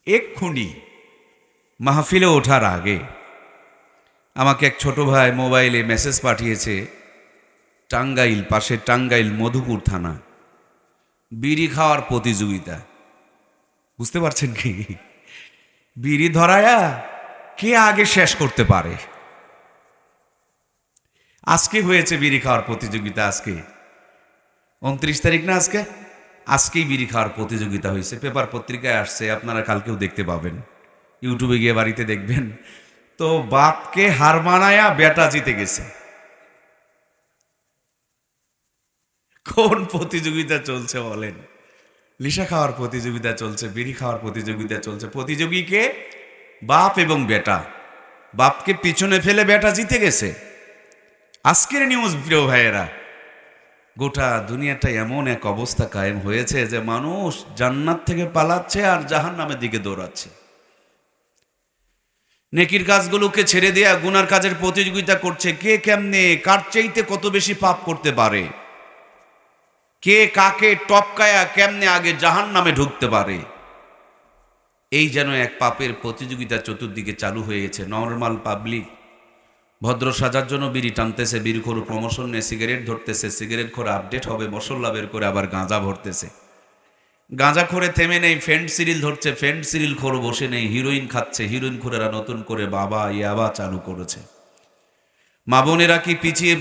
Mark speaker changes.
Speaker 1: এক্ষুনি মাহফিলে ওঠার আগে আমাকে এক ছোট ভাই মোবাইলে মেসেজ পাঠিয়েছে, টাঙ্গাইল, পাশে টাঙ্গাইল মধুপুর থানা, বিড়ি খাওয়ার প্রতিযোগিতা। বুঝতে পারছেন কি? বিড়ি ধরায়া কে আগে শেষ করতে পারে। আজকে হয়েছে বিড়ি খাওয়ার প্রতিযোগিতা। আজকে 29 তারিখ না? আজকেই বিড়ি খাওয়ার প্রতিযোগিতা হয়েছে। পেপার পত্রিকায় আসছে, আপনারা কালকেও দেখতে পাবেন, ইউটিউবে গিয়ে বাড়িতে দেখবেন। তো বাপকে হার মানায়া বেটা জিতে গেছে। কোন প্রতিযোগিতা চলছে বলেন? লিসা খাওয়ার প্রতিযোগিতা চলছে, বিড়ি খাওয়ার প্রতিযোগিতা চলছে। প্রতিযোগীকে বাপ এবং বেটা। বাপকে পিছনে ফেলে বেটা জিতে গেছে। আজকের নিউজ প্রিয় ভাইয়েরা, গোটা দুনিয়াটা এমন এক অবস্থা কায়েম হয়েছে যে মানুষ জান্নাত থেকে পালাচ্ছে আর জাহান্নামের দিকে দৌড়াচ্ছে। নেকির কাজগুলোকে ছেড়ে দেয়া গুনার কাজের প্রতিযোগিতা করছে, কে কেমনে কার চাইতে কত বেশি পাপ করতে পারে, কে কাকে টপকায়া কেমনে আগে জাহান্নামে ঢুকতে পারে। এই যেন এক পাপের প্রতিযোগিতা চতুর্দিকে চালু হয়ে গেছে। নর্মাল পাবলিক ভদ্র সাজার জন্য বিড়ি টানতেছে, বিড়িখোর প্রমোশন নিয়ে সিগারেট ধরতেছে, সিগারেট খোর আপডেট হবে মশলা বের করে আবার গাঁজা ভরতেছে, গাঁজা খোরে থেমে নেই, ফেন্ট সিরিল ধরছে, ফেন্ট সিরিল খোর বসে নেই, হিরোইন খাচ্ছে, হিরোইন খোরেরা নতুন করে বাবা ইয়াবা চালু করেছে। মা বোনেরা কি পিছিয়ে